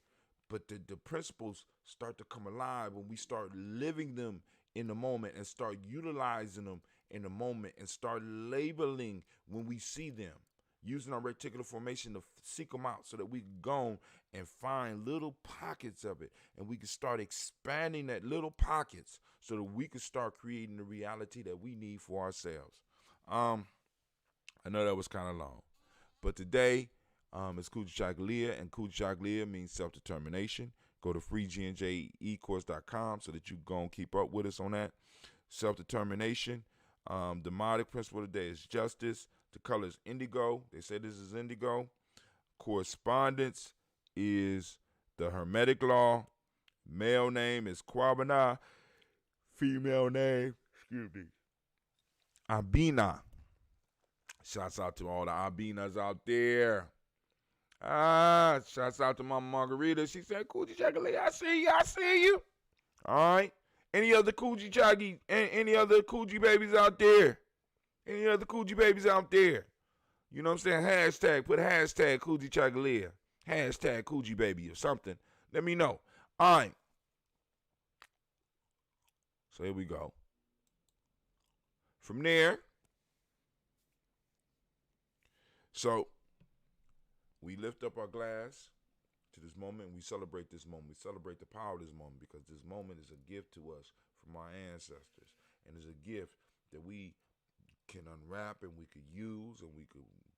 But the principles start to come alive when we start living them in the moment and start utilizing them in the moment and start labeling when we see them, using our reticular formation to seek them out so that we can go and find little pockets of it, and we can start expanding that little pockets so that we can start creating the reality that we need for ourselves. I know that was kind of long, but today it's Kujichagulia, and Kujichagulia means self-determination. Go to freegnjecourse.com so that you go and keep up with us on that. Self-determination. The demonic principle of the day is justice. The color is indigo. They say this is indigo. Correspondence is the Hermetic law. Male name is Kwabana. Female name, Abina. Shouts out to all the Abinas out there. Shouts out to Mama Margarita. She said, Kujichagulia, I see you. All right. Any other Kujichagi, any other Kuji babies out there? Any other Kuji babies out there? You know what I'm saying? Put hashtag Kujichagulia. Hashtag Kuji baby or something. Let me know. All right. So here we go. From there, so we lift up our glass to this moment. We celebrate this moment. We celebrate the power of this moment, because this moment is a gift to us from our ancestors. And it's a gift that we can unwrap and we could use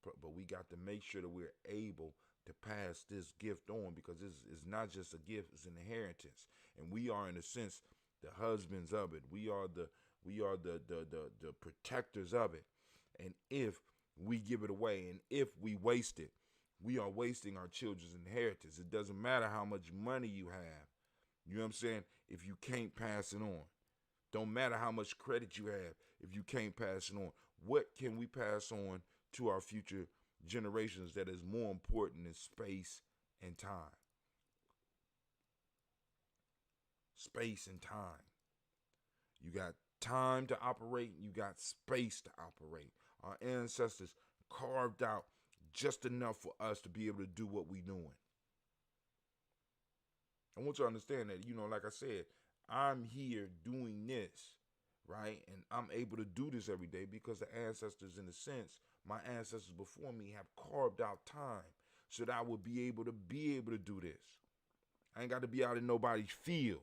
but we got to make sure that we're able to pass this gift on, because it's not just a gift, it's an inheritance. And we are, in a sense, the husbands of it. We are the protectors of it. And if we give it away and if we waste it, we are wasting our children's inheritance. It doesn't matter how much money you have, you know what I'm saying, if you can't pass it on. Don't matter how much credit you have if you can't pass it on. What can we pass on to our future generations that is more important than space and time? Space and time. You got time to operate, and you got space to operate. Our ancestors carved out just enough for us to be able to do what we're doing. I want you to understand that, like I said, I'm here doing this, right? And I'm able to do this every day because the ancestors, in a sense, my ancestors before me have carved out time so that I would be able to do this. I ain't got to be out in nobody's field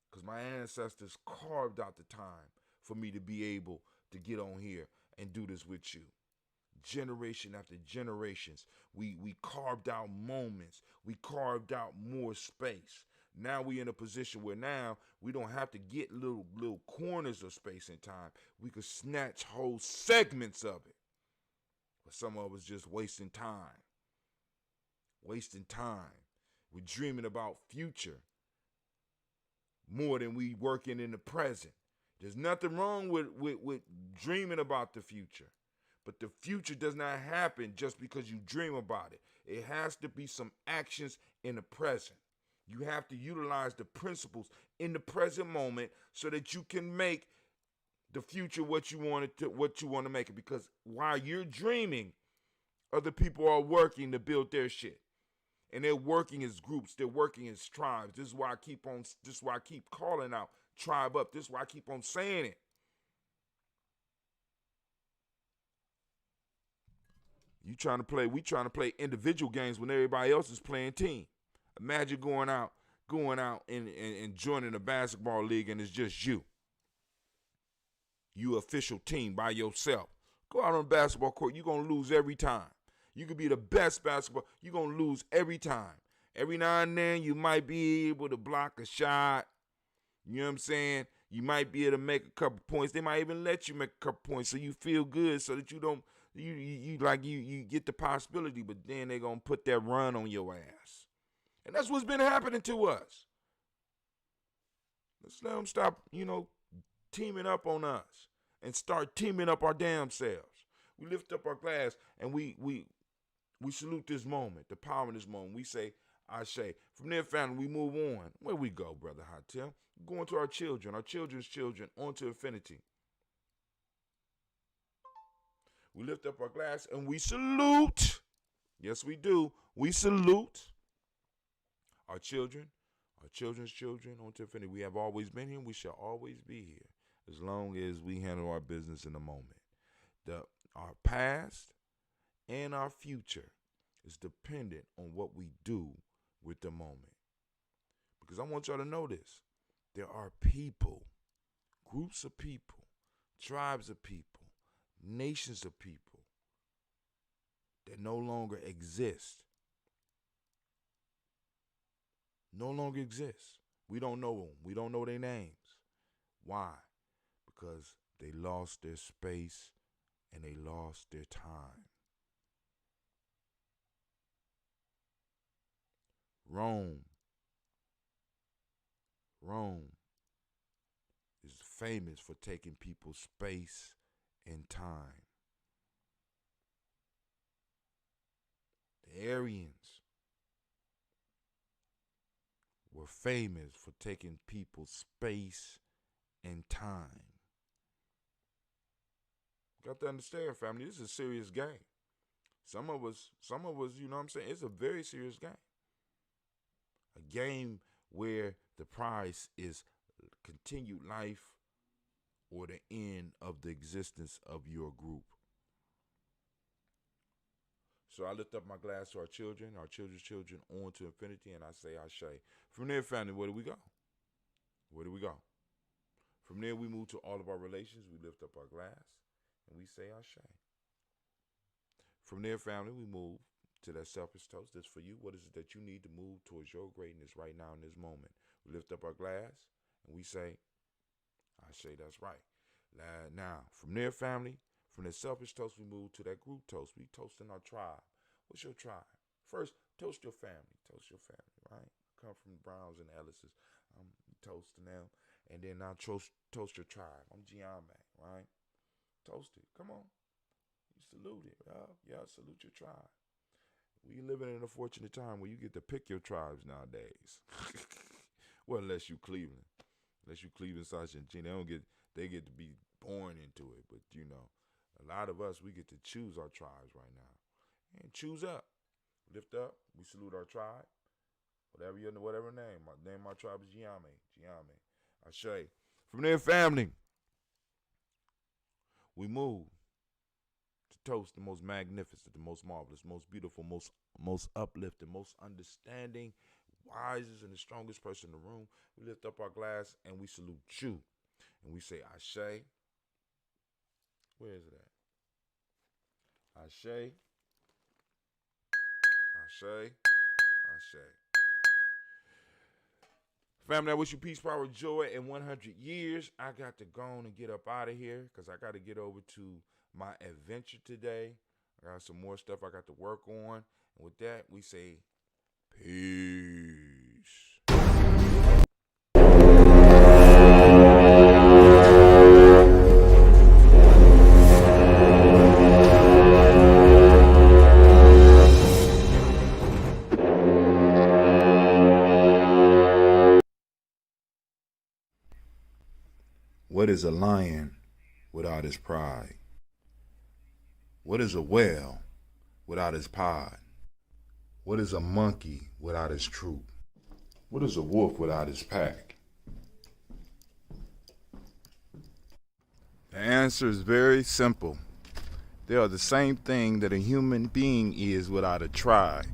because my ancestors carved out the time for me to be able to get on here and do this with you. Generation after generations, we carved out moments. We carved out more space. Now we in a position where now we don't have to get little corners of space and time. We could snatch whole segments of it. But some of us just wasting time. Wasting time. We're dreaming about future more than we working in the present. There's nothing wrong with dreaming about the future. But the future does not happen just because you dream about it. It has to be some actions in the present. You have to utilize the principles in the present moment so that you can make the future what you want to make it. Because while you're dreaming, other people are working to build their shit. And they're working as groups. They're working as tribes. This is why I keep calling out tribe up. This is why I keep on saying it. We trying to play individual games when everybody else is playing team. Imagine going out and joining a basketball league and it's just you. You official team by yourself. Go out on a basketball court, you're going to lose every time. You could be the best basketball, you're going to lose every time. Every now and then you might be able to block a shot. You know what I'm saying? You might be able to make a couple points. They might even let you make a couple points so you feel good so that you don't, you get the possibility, but then they're going to put that run on your ass. And that's what's been happening to us. Let's let them stop, teaming up on us and start teaming up our damn selves. We lift up our glass and we salute this moment, the power in this moment. We say, I say. From there, family, we move on. Where we go, Brother Hotel? Going to our children, our children's children, on to infinity. We lift up our glass and we salute. Yes, we do. We salute our children, our children's children, on to infinity. We have always been here. We shall always be here as long as we handle our business in the moment. Our past and our future is dependent on what we do with the moment. Because I want y'all to know this. There are people, groups of people, tribes of people, nations of people that no longer exist. No longer exist. We don't know them. We don't know their names. Why? Because they lost their space and they lost their time. Rome is famous for taking people's space and time. The Aryans were famous for taking people's space and time. Got to understand, family, this is a serious game. Some of us, you know what I'm saying? It's a very serious game. A game where the prize is continued life or the end of the existence of your group. So I lift up my glass to our children, our children's children, on to infinity, and I say, Ashe. From there, family, where do we go? Where do we go? From there, we move to all of our relations. We lift up our glass. we say Ashe. From there, family, we move to that selfish toast. That's for you. What is it that you need to move towards your greatness right now in this moment? We lift up our glass and we say, Ashe, that's right. Now, from there, family, from the selfish toast, we move to that group toast. We toasting our tribe. What's your tribe? First, toast your family. Toast your family, right? Come from Browns and Ellis's. I'm toasting them. And then now toast your tribe. I'm Gye-Nyame, right? Toast it. Come on. You salute it. Yeah, salute your tribe. We living in a fortunate time where you get to pick your tribes nowadays. Well, unless you Cleveland. Unless you Cleveland, Sasha and Gene. They get to be born into it. But, you know, a lot of us, we get to choose our tribes right now. And choose up. Lift up. We salute our tribe. Whatever name. My tribe is Gye-Nyame. Gye-Nyame. Ashe. From there, family, we move to toast the most magnificent, the most marvelous, most beautiful, most uplifting, most understanding, wisest, and the strongest person in the room. We lift up our glass and we salute you. And we say, Ashe. Where is it at? Ashe. Ashe. Ashe. Family, I wish you peace, power, joy, and 100 years. I got to go on and get up out of here because I got to get over to my adventure today. I got some more stuff I got to work on. And with that, we say peace. What is a lion without his pride? What is a whale without his pod? What is a monkey without his troop? What is a wolf without his pack? The answer is very simple. They are the same thing that a human being is without a tribe.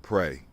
Pray.